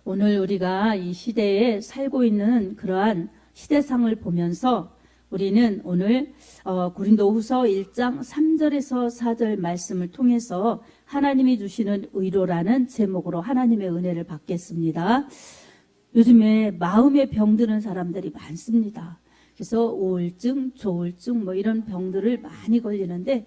오늘 우리가 이 시대에 살고 있는 그러한 시대상을 보면서 우리는 오늘 고린도후서 1장 3절에서 4절 말씀을 통해서 하나님이 주시는 의로라는 제목으로 하나님의 은혜를 받겠습니다. 요즘에 마음의 병드는 사람들이 많습니다. 그래서 우울증, 조울증 이런 병들을 많이 걸리는데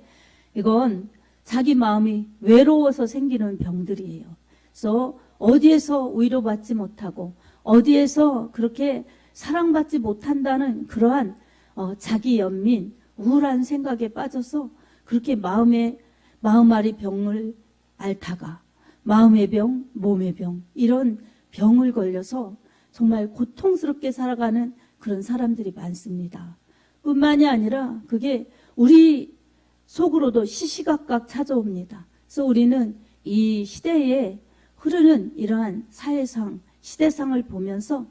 이건 자기 마음이 외로워서 생기는 병들이에요. 그래서 어디에서 위로받지 못하고 어디에서 그렇게 사랑받지 못한다는 그러한 자기 연민, 우울한 생각에 빠져서 그렇게 마음앓이 병을 앓다가 마음의 병, 몸의 병 이런 병을 걸려서 정말 고통스럽게 살아가는 그런 사람들이 많습니다. 뿐만이 아니라 그게 우리 속으로도 시시각각 찾아옵니다. 그래서 우리는 이 시대에 흐르는 이러한 사회상, 시대상을 보면서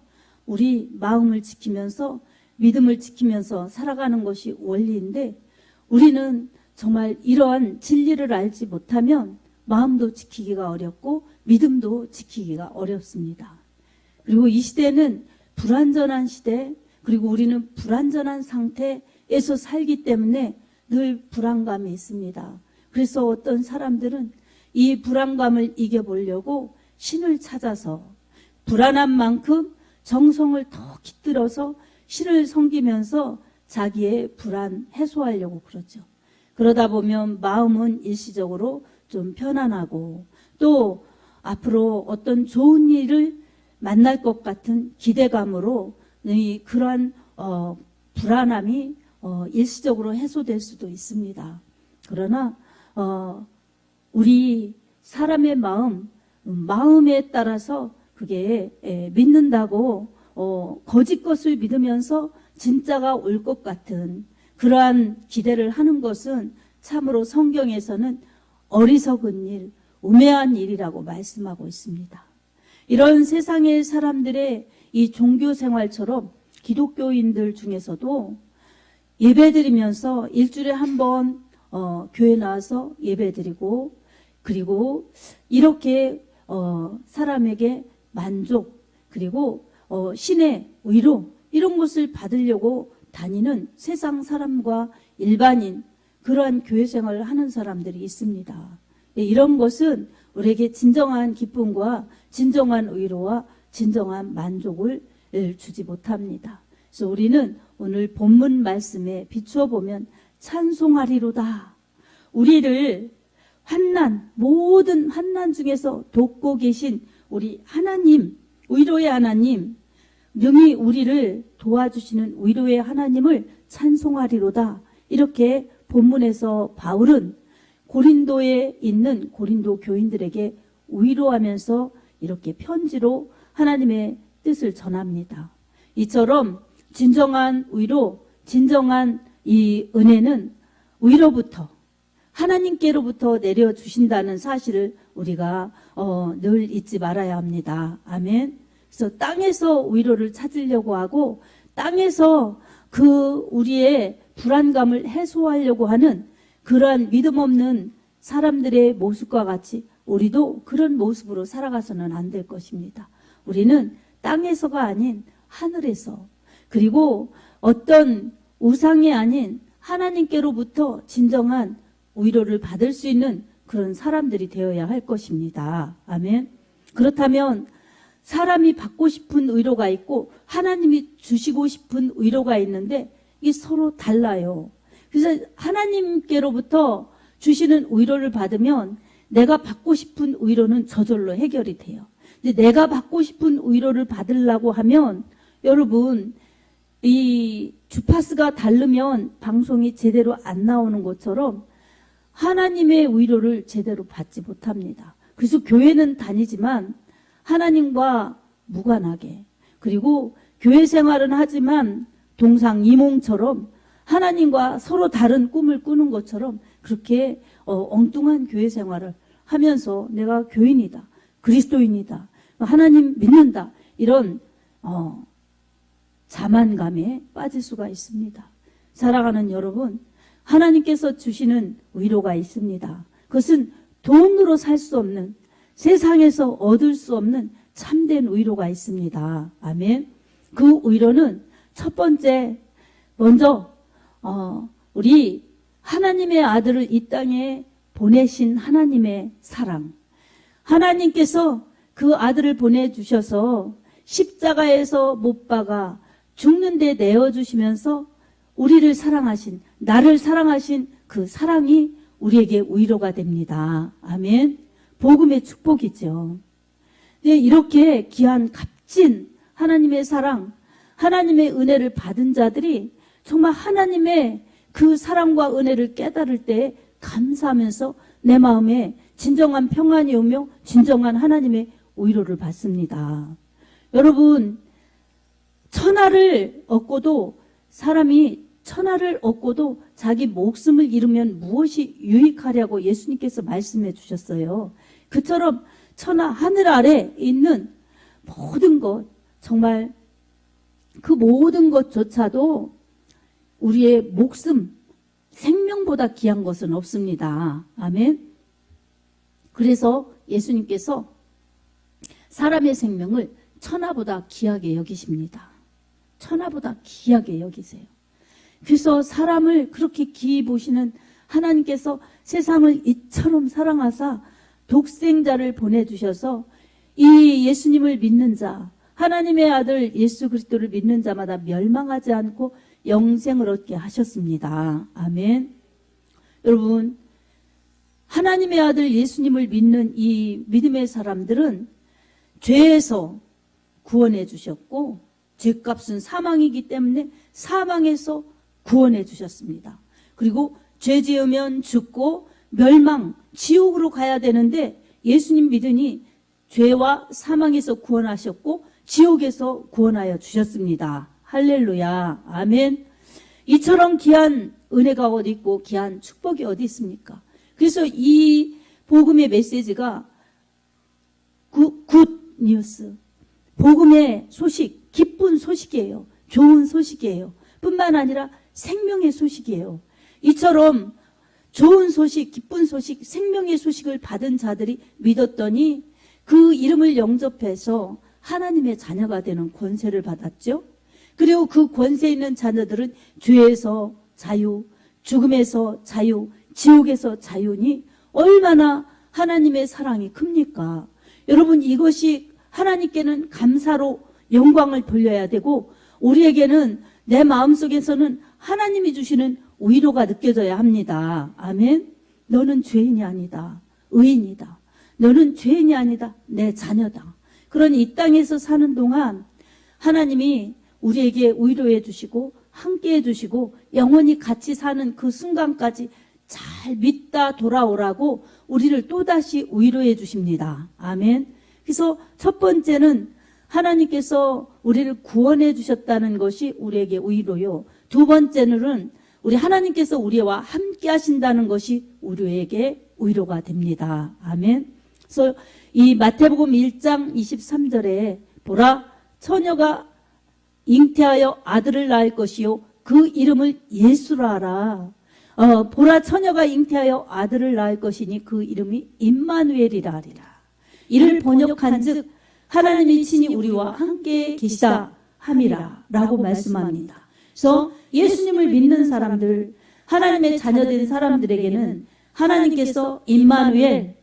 우리 마음을 지키면서 믿음을 지키면서 살아가는 것이 원리인데 우리는 정말 이러한 진리를 알지 못하면 마음도 지키기가 어렵고 믿음도 지키기가 어렵습니다. 그리고 이 시대는 불완전한 시대, 그리고 우리는 불완전한 상태에서 살기 때문에 늘 불안감이 있습니다. 그래서 어떤 사람들은 이 불안감을 이겨보려고 신을 찾아서 불안한 만큼 정성을 더 깃들어서 신을 섬기면서 자기의 불안 해소하려고 그러죠. 그러다 보면 마음은 일시적으로 좀 편안하고 또 앞으로 어떤 좋은 일을 만날 것 같은 기대감으로 그러한 불안함이 일시적으로 해소될 수도 있습니다. 그러나 우리 사람의 마음에 따라서 그게 믿는다고 거짓 것을 믿으면서 진짜가 올 것 같은 그러한 기대를 하는 것은 참으로 성경에서는 어리석은 일, 우매한 일이라고 말씀하고 있습니다. 이런 세상의 사람들의 이 종교 생활처럼 기독교인들 중에서도 예배드리면서 일주일에 한 번 교회 나와서 예배드리고 그리고 이렇게 사람에게 만족 그리고 신의 위로 이런 것을 받으려고 다니는 세상 사람과 일반인 그러한 교회 생활을 하는 사람들이 있습니다. 이런 것은 우리에게 진정한 기쁨과 진정한 위로와 진정한 만족을 주지 못합니다. 그래서 우리는 오늘 본문 말씀에 비추어 보면 찬송하리로다. 우리를 모든 환난 중에서 돕고 계신 우리 하나님, 위로의 하나님, 능히 우리를 도와주시는 위로의 하나님을 찬송하리로다. 이렇게 본문에서 바울은 고린도에 있는 고린도 교인들에게 위로하면서 이렇게 편지로 하나님의 뜻을 전합니다. 이처럼 진정한 위로, 진정한 이 은혜는 위로부터 하나님께로부터 내려주신다는 사실을 우리가 늘 잊지 말아야 합니다. 아멘. 그래서 땅에서 위로를 찾으려고 하고 땅에서 우리의 불안감을 해소하려고 하는 그러한 믿음 없는 사람들의 모습과 같이 우리도 그런 모습으로 살아가서는 안 될 것입니다. 우리는 땅에서가 아닌 하늘에서 그리고 어떤 우상이 아닌 하나님께로부터 진정한 위로를 받을 수 있는 그런 사람들이 되어야 할 것입니다. 아멘. 그렇다면 사람이 받고 싶은 위로가 있고 하나님이 주시고 싶은 위로가 있는데 이게 서로 달라요. 그래서 하나님께로부터 주시는 위로를 받으면 내가 받고 싶은 위로는 저절로 해결이 돼요. 근데 내가 받고 싶은 위로를 받으려고 하면 여러분 이 주파수가 다르면 방송이 제대로 안 나오는 것처럼 하나님의 위로를 제대로 받지 못합니다. 그래서 교회는 다니지만 하나님과 무관하게 그리고 교회 생활은 하지만 동상이몽처럼 하나님과 서로 다른 꿈을 꾸는 것처럼 그렇게 엉뚱한 교회 생활을 하면서 내가 교인이다, 그리스도인이다, 하나님 믿는다 이런 자만감에 빠질 수가 있습니다. 사랑하는 여러분, 하나님께서 주시는 위로가 있습니다. 그것은 돈으로 살 수 없는 세상에서 얻을 수 없는 참된 위로가 있습니다. 아멘. 그 위로는 첫 번째, 먼저 우리 하나님의 아들을 이 땅에 보내신 하나님의 사랑. 하나님께서 그 아들을 보내주셔서 십자가에서 못 박아 죽는 데 내어주시면서 우리를 사랑하신, 나를 사랑하신 그 사랑이 우리에게 위로가 됩니다. 아멘. 복음의 축복이죠. 네, 이렇게 귀한 값진 하나님의 사랑, 하나님의 은혜를 받은 자들이 정말 하나님의 그 사랑과 은혜를 깨달을 때 감사하면서 내 마음에 진정한 평안이 오며 진정한 하나님의 위로를 받습니다. 여러분, 사람이 천하를 얻고도 자기 목숨을 잃으면 무엇이 유익하냐고 예수님께서 말씀해 주셨어요. 그처럼 천하 하늘 아래 있는 모든 것, 정말 그 모든 것조차도 우리의 목숨, 생명보다 귀한 것은 없습니다. 아멘. 그래서 예수님께서 사람의 생명을 천하보다 귀하게 여기십니다. 천하보다 귀하게 여기세요. 그래서 사람을 그렇게 귀히 보시는 하나님께서 세상을 이처럼 사랑하사 독생자를 보내주셔서 이 예수님을 믿는 자, 하나님의 아들 예수 그리스도를 믿는 자마다 멸망하지 않고 영생을 얻게 하셨습니다. 아멘. 여러분, 하나님의 아들 예수님을 믿는 이 믿음의 사람들은 죄에서 구원해 주셨고, 죄값은 사망이기 때문에 사망에서 구원해 주셨습니다. 그리고 죄 지으면 죽고 멸망, 지옥으로 가야 되는데 예수님 믿으니 죄와 사망에서 구원하셨고 지옥에서 구원하여 주셨습니다. 할렐루야. 아멘. 이처럼 귀한 은혜가 어디 있고 귀한 축복이 어디 있습니까? 그래서 이 복음의 메시지가 굿 뉴스, 복음의 소식, 기쁜 소식이에요. 좋은 소식이에요. 뿐만 아니라 생명의 소식이에요. 이처럼 좋은 소식, 기쁜 소식, 생명의 소식을 받은 자들이 믿었더니 그 이름을 영접해서 하나님의 자녀가 되는 권세를 받았죠. 그리고 그 권세 있는 자녀들은 죄에서 자유, 죽음에서 자유, 지옥에서 자유니 얼마나 하나님의 사랑이 큽니까? 여러분, 이것이 하나님께는 감사로 영광을 돌려야 되고 우리에게는 내 마음속에서는 하나님이 주시는 위로가 느껴져야 합니다. 아멘. 너는 죄인이 아니다. 의인이다. 너는 죄인이 아니다. 내 자녀다. 그러니 이 땅에서 사는 동안 하나님이 우리에게 위로해 주시고 함께해 주시고 영원히 같이 사는 그 순간까지 잘 믿다 돌아오라고 우리를 또다시 위로해 주십니다. 아멘. 그래서 첫 번째는 하나님께서 우리를 구원해 주셨다는 것이 우리에게 위로요. 두 번째는 우리 하나님께서 우리와 함께 하신다는 것이 우리에게 위로가 됩니다. 아멘. 그래서 이 마태복음 1장 23절에 보라, 처녀가 잉태하여 아들을 낳을 것이요 그 이름을 예수라 하라. 보라, 처녀가 잉태하여 아들을 낳을 것이니 그 이름이 임마누엘이라 하리라. 이를 번역한즉 하나님이 친히 우리와 함께 계시다 함이라 라고 말씀합니다. 그래서 예수님을 믿는 사람들, 하나님의 자녀된 사람들에게는 하나님께서 임마누엘,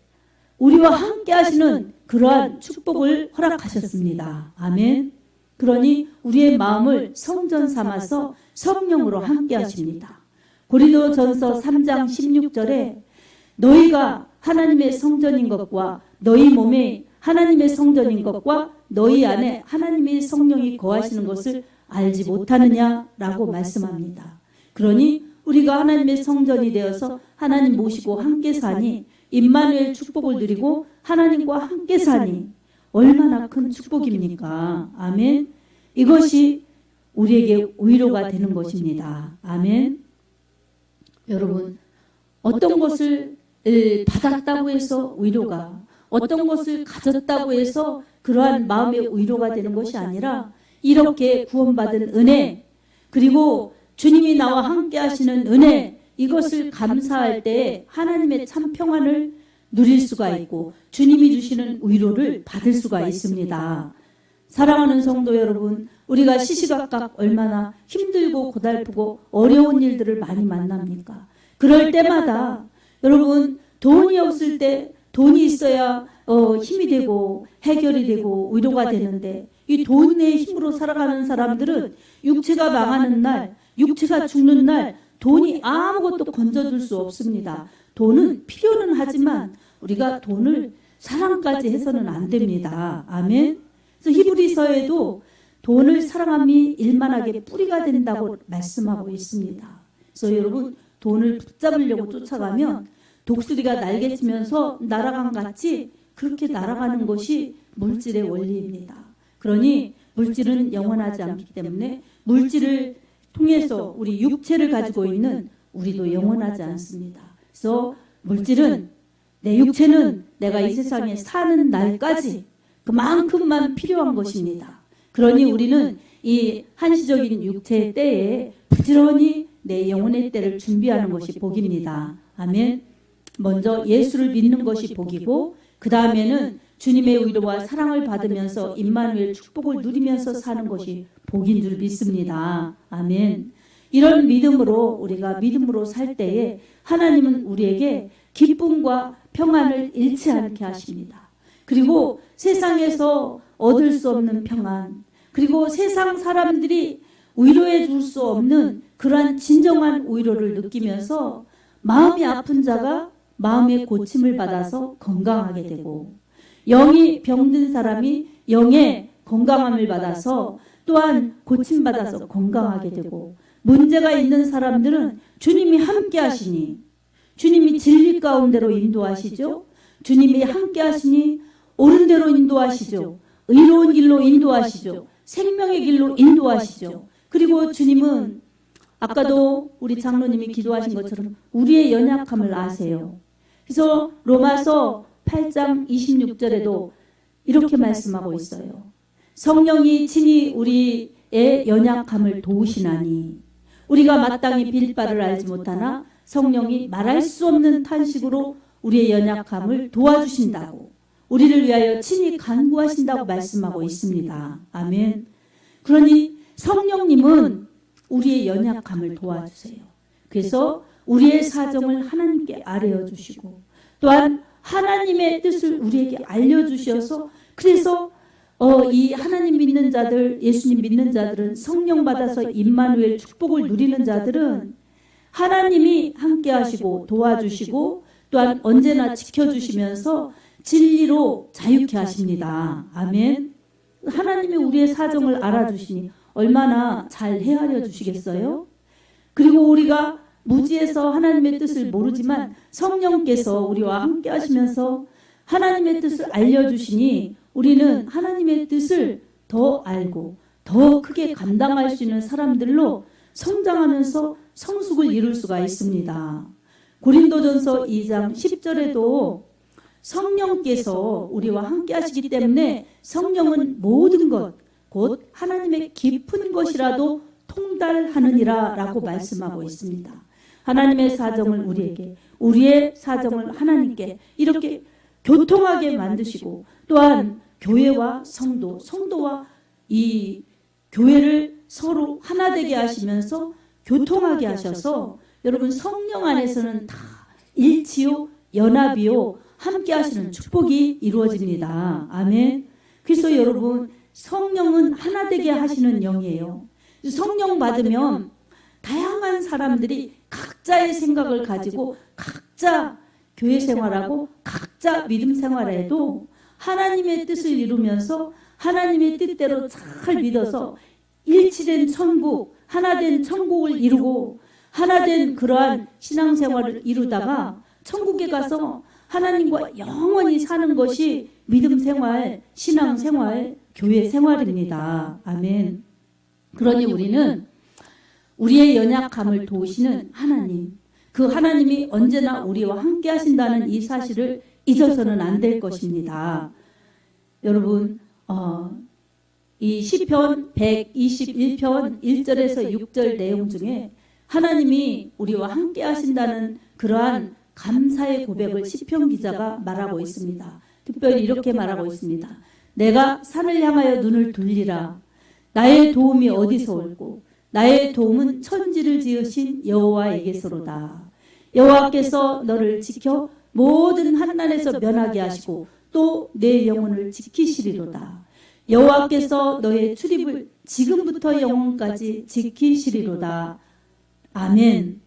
우리와 함께 하시는 그러한 축복을 허락하셨습니다. 아멘. 그러니 우리의 마음을 성전 삼아서 성령으로 함께 하십니다. 고린도전서 3장 16절에 너희가 하나님의 성전인 것과 너희 몸에 하나님의 성전인 것과 너희 안에 하나님의 성령이 거하시는 것을 알지 못하느냐라고 말씀합니다. 그러니 우리가 하나님의 성전이 되어서 하나님 모시고 함께 사니 임마누엘 축복을 누리고 하나님과 함께 사니 얼마나 큰 축복입니까? 아멘. 이것이 우리에게 위로가 되는 것입니다. 아멘. 여러분, 어떤 것을 받았다고 해서 위로가, 어떤 것을 가졌다고 해서 그러한 마음의 위로가 되는 것이 아니라 이렇게 구원받은 은혜, 그리고 주님이 나와 함께 하시는 은혜, 이것을 감사할 때 하나님의 참 평안을 누릴 수가 있고 주님이 주시는 위로를 받을 수가 있습니다. 사랑하는 성도 여러분, 우리가 시시각각 얼마나 힘들고 고달프고 어려운 일들을 많이 만납니까? 그럴 때마다 여러분, 돈이 없을 때 돈이 있어야 힘이 되고 해결이 되고 위로가 되는데, 이 돈의 힘으로 살아가는 사람들은 육체가 망하는 날, 육체가 죽는 날 돈이 아무것도 건져줄 수 없습니다. 돈은 필요는 하지만 우리가 돈을 사랑까지 해서는 안 됩니다. 아멘. 그래서 히브리서에도 돈을 사랑함이 일만하게 뿌리가 된다고 말씀하고 있습니다. 그래서 여러분, 돈을 붙잡으려고 쫓아가면 독수리가 날개치면서 날아간 같이 그렇게 날아가는 것이 물질의 원리입니다. 그러니 물질은 영원하지 않기 때문에 물질을 통해서 우리 육체를 가지고 있는 우리도 영원하지 않습니다. 그래서 물질은, 내 육체는 내가 이 세상에 사는 날까지 그만큼만 필요한 것입니다. 그러니 우리는 이 한시적인 육체의 때에 부지런히 내 영혼의 때를 준비하는 것이 복입니다. 아멘. 먼저 예수를 믿는 것이 복이고, 그 다음에는 주님의 위로와 사랑을 받으면서 임마누엘 축복을 누리면서 사는 것이 복인 줄 믿습니다. 아멘. 이런 믿음으로, 우리가 믿음으로 살 때에 하나님은 우리에게 기쁨과 평안을 잃지 않게 하십니다. 그리고 세상에서 얻을 수 없는 평안, 그리고 세상 사람들이 위로해 줄 수 없는 그러한 진정한 위로를 느끼면서 마음이 아픈 자가 마음의 고침을 받아서 건강하게 되고, 영이 병든 사람이 영의 건강함을 받아서 또한 고침받아서 건강하게 되고, 문제가 있는 사람들은 주님이 함께 하시니, 주님이 진리 가운데로 인도하시죠. 주님이 함께 하시니 옳은 대로 인도하시죠. 의로운 길로 인도하시죠. 생명의 길로 인도하시죠. 그리고 주님은 아까도 우리 장로님이 기도하신 것처럼 우리의 연약함을 아세요. 그래서 로마서 8장 26절에도 이렇게 말씀하고 있어요. 성령이 친히 우리의 연약함을 도우시나니, 우리가 마땅히 빌 바를 알지 못하나 성령이 말할 수 없는 탄식으로 우리의 연약함을 도와주신다고, 우리를 위하여 친히 간구하신다고 말씀하고 있습니다. 아멘. 그러니 성령님은 우리의 연약함을 도와주세요. 그래서 우리의 사정을 하나님께 아뢰어주시고, 또한 하나님의 뜻을 우리에게 알려주셔서, 그래서 이 하나님 믿는 자들, 예수님 믿는 자들은, 성령 받아서 임마누엘 축복을 누리는 자들은 하나님이 함께 하시고 도와주시고 또한 언제나 지켜주시면서 진리로 자유케 하십니다. 아멘. 하나님이 우리의 사정을 알아주시니 얼마나 잘 헤아려 주시겠어요? 그리고 우리가 무지해서 하나님의 뜻을 모르지만 성령께서 우리와 함께 하시면서 하나님의 뜻을 알려주시니 우리는 하나님의 뜻을 더 알고 더 크게 감당할 수 있는 사람들로 성장하면서 성숙을 이룰 수가 있습니다. 고린도전서 2장 10절에도 성령께서 우리와 함께 하시기 때문에 성령은 모든 것, 곧 하나님의 깊은 것이라도 통달하느니라 라고 말씀하고 있습니다. 하나님의 사정을 우리에게, 우리의 사정을 하나님께 이렇게 교통하게 만드시고, 또한 교회와 성도와 이 교회를 서로 하나 되게 하시면서 교통하게 하셔서 여러분 성령 안에서는 다 일치요, 연합이요, 함께 하시는 축복이 이루어집니다. 아멘. 그래서 여러분 성령은 하나 되게 하시는 영이에요. 성령 받으면 다양한 사람들이 각자의 생각을 가지고 각자 교회 생활하고 각자 믿음 생활에도 하나님의 뜻을 이루면서 하나님의 뜻대로 잘 믿어서 일치된 천국, 하나된 천국을 이루고 하나된 그러한 신앙생활을 이루다가 천국에 가서 하나님과 영원히 사는 것이 믿음 생활, 신앙 생활, 교회 생활입니다. 아멘. 그러니 우리는 우리의 연약함을 도우시는 하나님, 그 하나님이 언제나 우리와 함께 하신다는 이 사실을 잊어서는 안 될 것입니다. 여러분, 이 시편 121편 1절에서 6절 내용 중에 하나님이 우리와 함께 하신다는 그러한 감사의 고백을 시편 기자가 말하고 있습니다. 특별히 이렇게 말하고 있습니다. 내가 산을 향하여 눈을 돌리라. 나의 도움이 어디서 올고 나의 도움은 천지를 지으신 여호와에게서로다. 여호와께서 너를 지켜 모든 환난에서 면하게 하시고 또 내 영혼을 지키시리로다. 여호와께서 너의 출입을 지금부터 영원까지 지키시리로다. 아멘.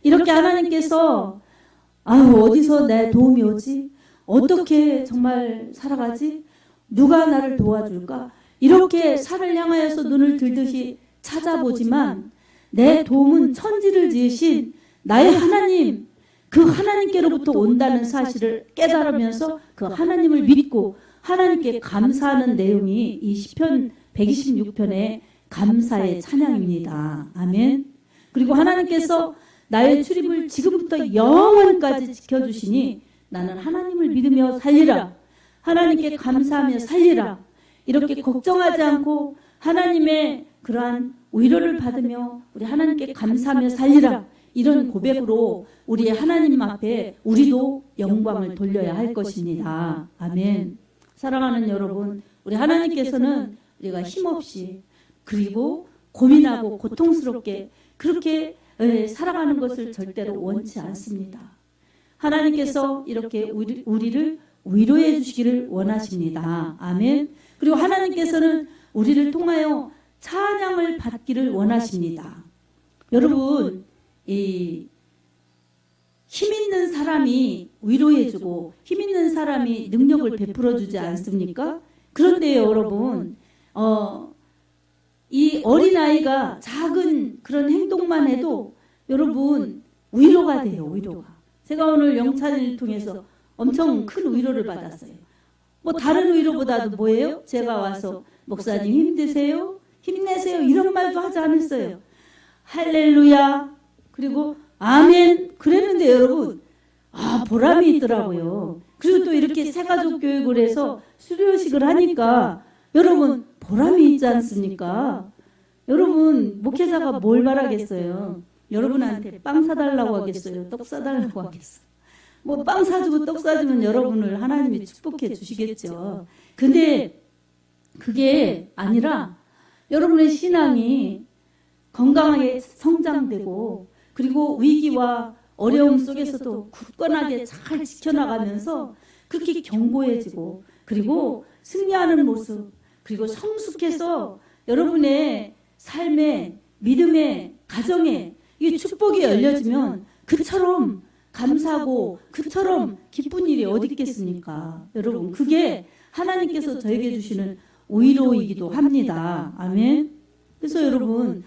이렇게 하나님께서 어디서 내 도움이 오지? 어떻게 정말 살아가지? 누가 나를 도와줄까? 이렇게 산을 향하여서 눈을 들듯이 찾아보지만 내 도움은 천지를 지으신 나의 하나님, 그 하나님께로부터 온다는 사실을 깨달으면서 그 하나님을 믿고 하나님께 감사하는 내용이 이 시편 126편의 감사의 찬양입니다. 아멘. 그리고 하나님께서 나의 출입을 지금부터 영원까지 지켜주시니 나는 하나님을 믿으며 살리라. 하나님께 감사하며 살리라. 이렇게 걱정하지 않고 하나님의 그러한 위로를 받으며 우리 하나님께 감사하며 살리라. 이런 고백으로 우리 하나님 앞에 우리도 영광을 돌려야 할 것입니다. 아멘. 사랑하는 여러분, 우리 하나님께서는 우리가 힘없이 그리고 고민하고 고통스럽게 그렇게 살아가는 것을 절대로 원치 않습니다. 하나님께서 이렇게 우리를 위로해 주시기를 원하십니다. 아멘. 그리고 하나님께서는 우리를 통하여 찬양을 받기를 원하십니다. 여러분, 힘 있는 사람이 위로해주고 힘 있는 사람이 능력을 베풀어주지 않습니까? 그런데 여러분, 이 어린아이가 작은 그런 행동만 해도 여러분 위로가 돼요. 위로가. 제가 오늘 영찬을 통해서 엄청 큰 위로를 받았어요. 뭐 다른 위로보다도 뭐예요? 제가 와서 목사님 힘드세요? 힘내세요? 이런 말도 하지 않았어요. 할렐루야. 그리고 아멘. 그랬는데 여러분 보람이 있더라고요. 그리고 또 이렇게 새가족 교육을 해서 수료식을 하니까 여러분 보람이 있지 않습니까? 여러분 목회자가 뭘 바라겠어요? 여러분한테 빵 사달라고 하겠어요? 떡 사달라고 하겠어요? 뭐 빵 사주고 떡 사주면 여러분을 하나님이 축복해 주시겠죠. 근데 그게 아니라 여러분의 신앙이 건강하게 성장되고 그리고 위기와 어려움 속에서도 굳건하게 잘 지켜나가면서 그렇게 견고해지고 그리고 승리하는 모습 그리고 성숙해서 여러분의 삶에 믿음의 가정에 이 축복이 열려지면 그처럼 감사하고 그처럼 기쁜 일이 어디 있겠습니까? 여러분 그게 하나님께서 저에게 주시는 위로이기도 합니다. 아멘. 그래서 여러분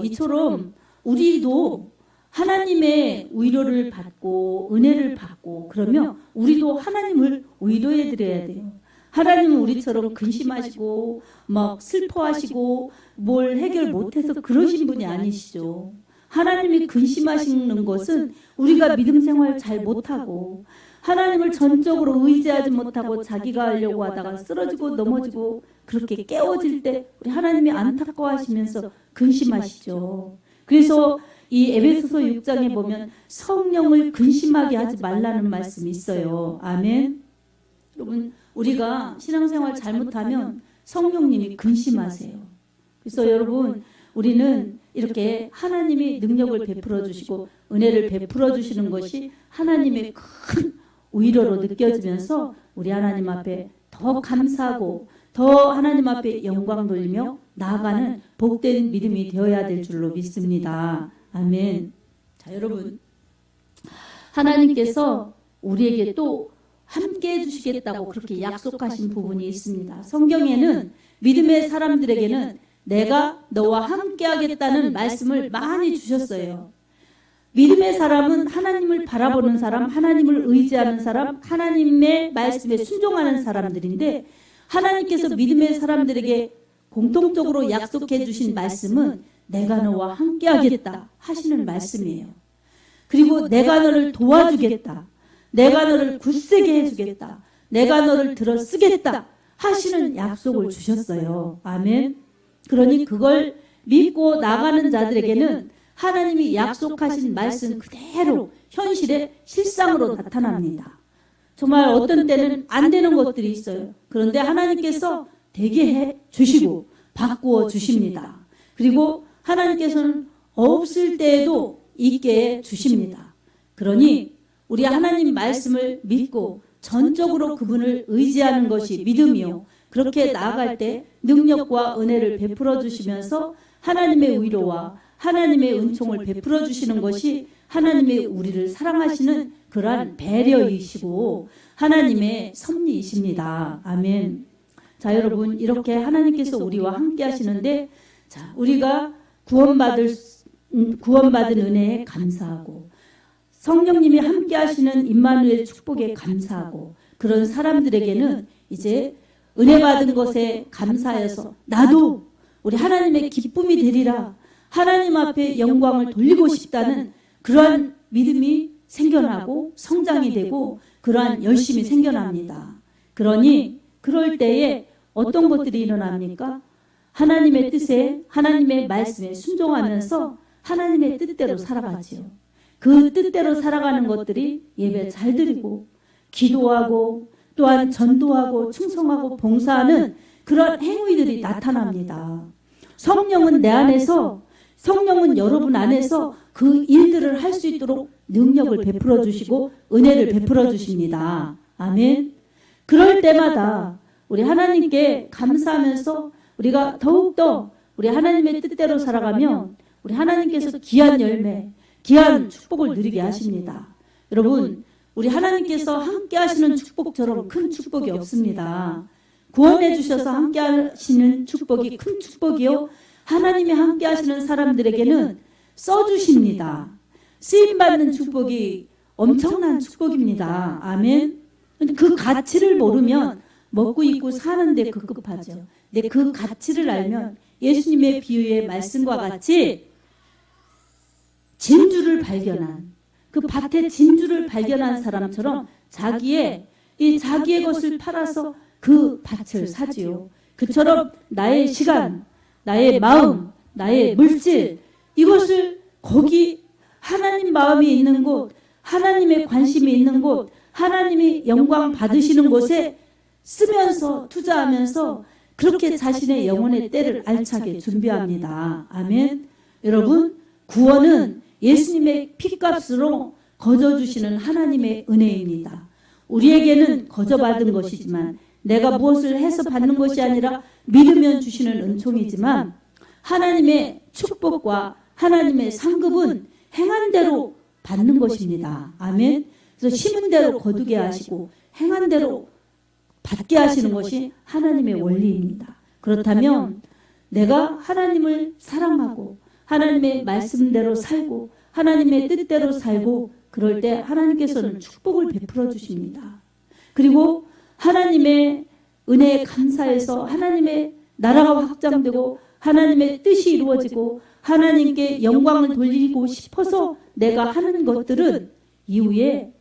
이처럼 우리도 하나님의 위로를 받고 은혜를 받고 그러면 우리도 하나님을 위로해 드려야 돼요. 하나님은 우리처럼 근심하시고 막 슬퍼하시고 뭘 해결 못해서 그러신 분이 아니시죠. 하나님이 근심하시는 것은 우리가 믿음 생활 잘 못하고 하나님을 전적으로 의지하지 못하고 자기가 하려고 하다가 쓰러지고 넘어지고 그렇게 깨어질 때 우리 하나님이 안타까워하시면서 근심하시죠. 그래서 이 에베소서 6장에 보면 성령을 근심하게 하지 말라는 말씀이 있어요. 아멘. 여러분 우리가 신앙생활 잘못하면 성령님이 근심하세요. 그래서 여러분 우리는 이렇게 하나님이 능력을 베풀어 주시고 은혜를 베풀어 주시는 것이 하나님의 큰 위로로 느껴지면서 우리 하나님 앞에 더 감사하고 더 하나님 앞에 영광 돌리며 나아가는 복된 믿음이 되어야 될 줄로 믿습니다. 아멘. 자, 여러분 하나님께서 우리에게 또 함께 해주시겠다고 그렇게 약속하신 부분이 있습니다. 성경에는 믿음의 사람들에게는 내가 너와 함께 하겠다는 말씀을 많이 주셨어요. 믿음의 사람은 하나님을 바라보는 사람, 하나님을 의지하는 사람, 하나님의 말씀에 순종하는 사람들인데 하나님께서 믿음의 사람들에게 공통적으로 약속해 주신 말씀은 내가 너와 함께 하겠다 하시는 말씀이에요. 그리고 내가 너를 도와주겠다. 내가 너를 굳세게 해주겠다. 내가 너를 들어 쓰겠다 하시는 약속을 주셨어요. 아멘. 그러니 그걸 믿고 나가는 자들에게는 하나님이 약속하신 말씀 그대로 현실의 실상으로 나타납니다. 정말 어떤 때는 안 되는 것들이 있어요. 그런데 하나님께서 되게 해 주시고 바꾸어 주십니다. 그리고 하나님께서는 없을 때에도 있게 해 주십니다. 그러니 우리 하나님 말씀을 믿고 전적으로 그분을 의지하는 것이 믿음이요. 그렇게 나아갈 때 능력과 은혜를 베풀어 주시면서 하나님의 위로와 하나님의 은총을 베풀어 주시는 것이 하나님의 우리를 사랑하시는 그러한 배려이시고 하나님의 섭리이십니다. 아멘. 자, 여러분, 이렇게 하나님께서 우리와 함께 하시는데, 자, 우리가 구원받은 은혜에 감사하고 성령님이 함께 하시는 임마누엘 축복에 감사하고 그런 사람들에게는 이제 은혜 받은 것에 감사해서 나도 우리 하나님의 기쁨이 되리라, 하나님 앞에 영광을 돌리고 싶다는 그러한 믿음이 생겨나고 성장이 되고 그러한 열심이 생겨납니다. 그러니 그럴 때에 어떤 것들이 일어납니까? 하나님의 뜻에, 하나님의 말씀에 순종하면서 하나님의 뜻대로 살아가지요. 그 뜻대로 살아가는 것들이 예배 잘 드리고 기도하고 또한 전도하고 충성하고 봉사하는 그런 행위들이 나타납니다. 성령은 내 안에서, 성령은 여러분 안에서 그 일들을 할 수 있도록 능력을 베풀어 주시고 은혜를 베풀어 주십니다. 아멘. 그럴 때마다 우리 하나님께 감사하면서 우리가 더욱더 우리 하나님의 뜻대로 살아가면 우리 하나님께서 귀한 열매, 귀한 축복을 누리게 하십니다. 여러분, 우리 하나님께서 함께 하시는 축복처럼 큰 축복이 없습니다. 구원해 주셔서 함께 하시는 축복이 큰 축복이요. 하나님이 함께 하시는 사람들에게는 써주십니다. 쓰임받는 축복이 엄청난 축복입니다. 아멘. 그 가치를 모르면 먹고 입고 사는데 급급하죠. 근데 그 가치를 알면 예수님의 비유의 말씀과 같이 진주를 발견한, 그 밭에 진주를 발견한 사람처럼 자기의 것을 팔아서 그 밭을 사지요. 그처럼 나의 시간, 나의 마음, 나의 물질, 이것을 거기 하나님 마음이 있는 곳, 하나님의 관심이 있는 곳, 하나님이 영광 받으시는 곳에 쓰면서 투자하면서 그렇게 자신의 영혼의 때를 알차게 준비합니다. 아멘. 여러분, 구원은 예수님의 피값으로 거저주시는 하나님의 은혜입니다. 우리에게는 거저받은 것이지만 내가 무엇을 해서 받는 것이 아니라 믿으면 주시는 은총이지만 하나님의 축복과 하나님의 상급은 행한 대로 받는 것입니다. 아멘. 그래서 심은 대로 거두게 하시고 행한 대로 받게 하시는 것이 하나님의 원리입니다. 그렇다면 내가 하나님을 사랑하고 하나님의 말씀대로 살고 하나님의 뜻대로 살고 그럴 때 하나님께서는 축복을 베풀어 주십니다. 그리고 하나님의 은혜에 감사해서 하나님의 나라가 확장되고 하나님의 뜻이 이루어지고 하나님께 영광을 돌리고 싶어서 내가 하는 것들은 이후에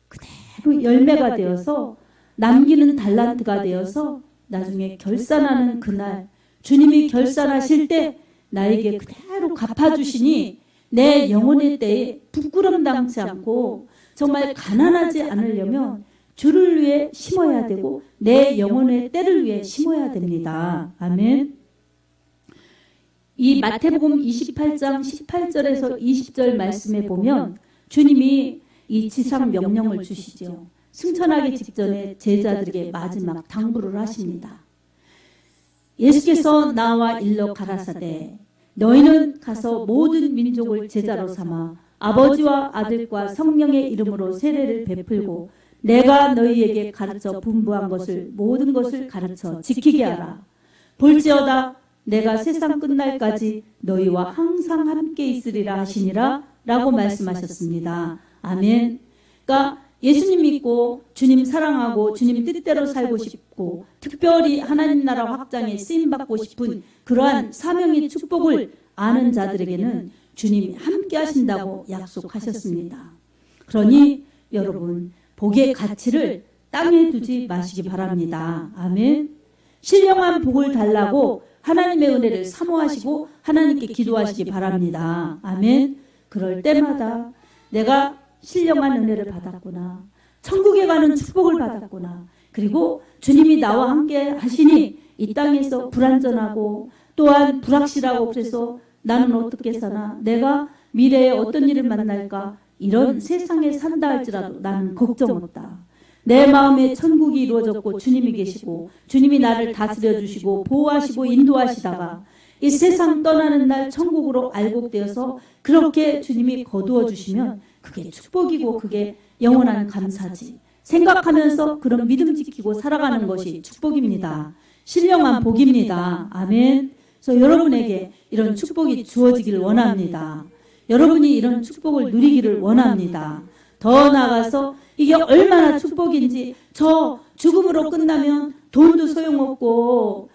그대로 열매가 되어서 남기는 달란트가 되어서 나중에 결산하는 그날 주님이 결산하실 때 나에게 그대로 갚아주시니 내 영혼의 때에 부끄럼 당치 않고 정말 가난하지 않으려면 주를 위해 심어야 되고 내 영혼의 때를 위해 심어야 됩니다. 아멘. 이 마태복음 28장 18절에서 20절 말씀에 보면 주님이 이 지상 명령을 주시죠. 승천하기 직전에 제자들에게 마지막 당부를 하십니다. 예수께서 나와 일러 가라사대 너희는 가서 모든 민족을 제자로 삼아 아버지와 아들과 성령의 이름으로 세례를 베풀고 내가 너희에게 가르쳐 분부한 것을 모든 것을 가르쳐 지키게 하라. 볼지어다 내가 세상 끝날까지 너희와 항상 함께 있으리라 하시니라 라고 말씀하셨습니다. 아멘. 그러니까 예수님 믿고 주님 사랑하고 주님 뜻대로 살고 싶고 특별히 하나님 나라 확장에 쓰임받고 싶은 그러한 사명의 축복을 아는 자들에게는 주님이 함께 하신다고 약속하셨습니다. 그러니 여러분 복의 가치를 땅에 두지 마시기 바랍니다. 아멘. 신령한 복을 달라고 하나님의 은혜를 사모하시고 하나님께 기도하시기 바랍니다. 아멘. 그럴 때마다 내가 신령한 은혜를 받았구나. 천국에 가는 축복을 받았구나. 그리고 주님이 나와 함께 하시니 이 땅에서 불안전하고 또한 불확실하고 그래서 나는 어떻게 사나, 내가 미래에 어떤 일을 만날까, 이런 세상에 산다 할지라도 나는 걱정 없다. 내 마음에 천국이 이루어졌고 주님이 계시고 주님이 나를 다스려 주시고 보호하시고 인도하시다가 이 세상 떠나는 날 천국으로 알곡되어서 그렇게 주님이 거두어 주시면 그게 축복이고 그게 영원한 감사지. 생각하면서 그런 믿음 지키고 살아가는 것이 축복입니다. 신령한 복입니다. 아멘. 그래서 여러분에게 이런 축복이 주어지기를 원합니다. 여러분이 이런 축복을 누리기를 원합니다. 더 나아가서 이게 얼마나 축복인지, 저 죽음으로 끝나면 돈도 소용없고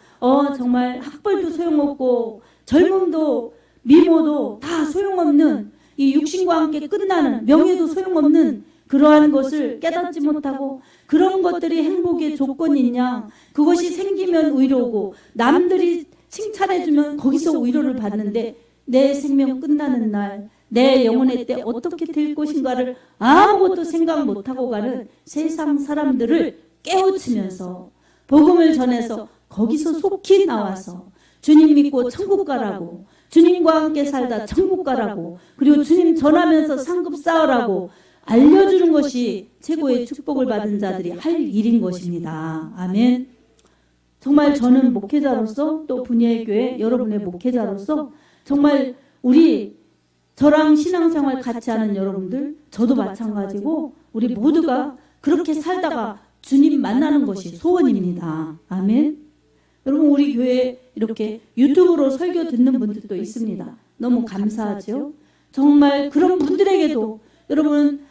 정말 학벌도 소용없고 젊음도 미모도 다 소용없는 이 육신과 함께 끝나는 명예도 소용없는 그러한 것을 깨닫지 못하고 그런 것들이 행복의 조건이냐, 그것이 생기면 의로고 남들이 칭찬해주면 거기서 위로를 받는데 내 생명 끝나는 날, 내 영혼의 때 어떻게 될 것인가를 아무것도 생각 못하고 가는 세상 사람들을 깨우치면서 복음을 전해서 거기서 속히 나와서 주님 믿고 천국 가라고, 주님과 함께 살다 천국 가라고, 그리고 주님 전하면서 상급 쌓으라고 알려주는 것이 최고의 축복을 받은 자들이 할 일인 것입니다. 아멘. 정말 저는 목회자로서 또 분야의 교회 여러분의 목회자로서 정말 저랑 신앙생활 같이 하는 여러분들, 저도 마찬가지고 우리 모두가 그렇게 살다가 주님 만나는 것이 소원입니다. 아멘. 여러분, 우리 교회에 이렇게 유튜브로 설교 듣는 분들도 있습니다. 너무 감사하죠. 정말 그런 분들에게도 여러분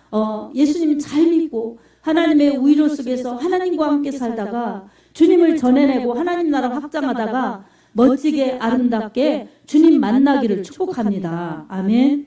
예수님 잘 믿고 하나님의 위로 속에서 하나님과 함께 살다가 주님을 전해내고 하나님 나라 확장하다가 멋지게 아름답게 주님 만나기를 축복합니다. 아멘.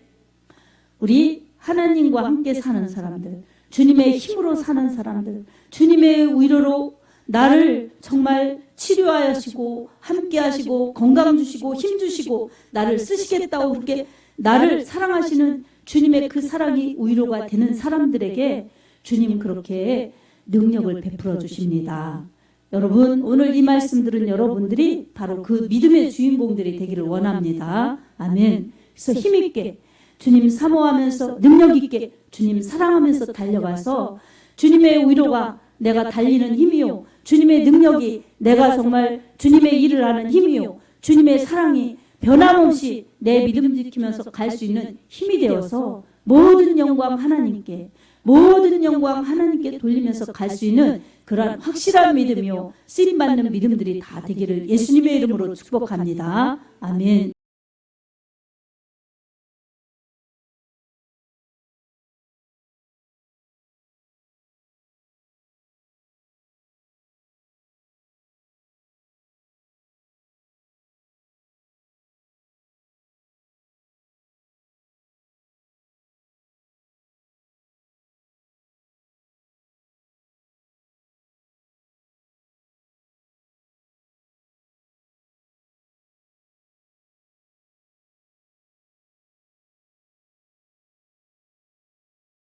우리 하나님과 함께 사는 사람들, 주님의 힘으로 사는 사람들, 주님의 위로로 나를 정말 치료하시고 함께 하시고 건강 주시고 힘 주시고 나를 쓰시겠다고 그렇게 나를 사랑하시는 주님의 그 사랑이 위로가 되는 사람들에게 주님 그렇게 능력을 베풀어 주십니다. 여러분, 오늘 이 말씀 들은 여러분들이 바로 그 믿음의 주인공들이 되기를 원합니다. 아멘. 그래서 힘있게 주님 사모하면서 능력있게 주님 사랑하면서 달려가서 주님의 위로가 내가 달리는 힘이요, 주님의 능력이 내가 정말 주님의 일을 하는 힘이요, 주님의 사랑이 변함없이 내 믿음 지키면서 갈 수 있는 힘이 되어서 모든 영광 하나님께, 모든 영광 하나님께 돌리면서 갈 수 있는 그러한 확실한 믿음이요 쓰임받는 믿음들이 다 되기를 예수님의 이름으로 축복합니다. 아멘.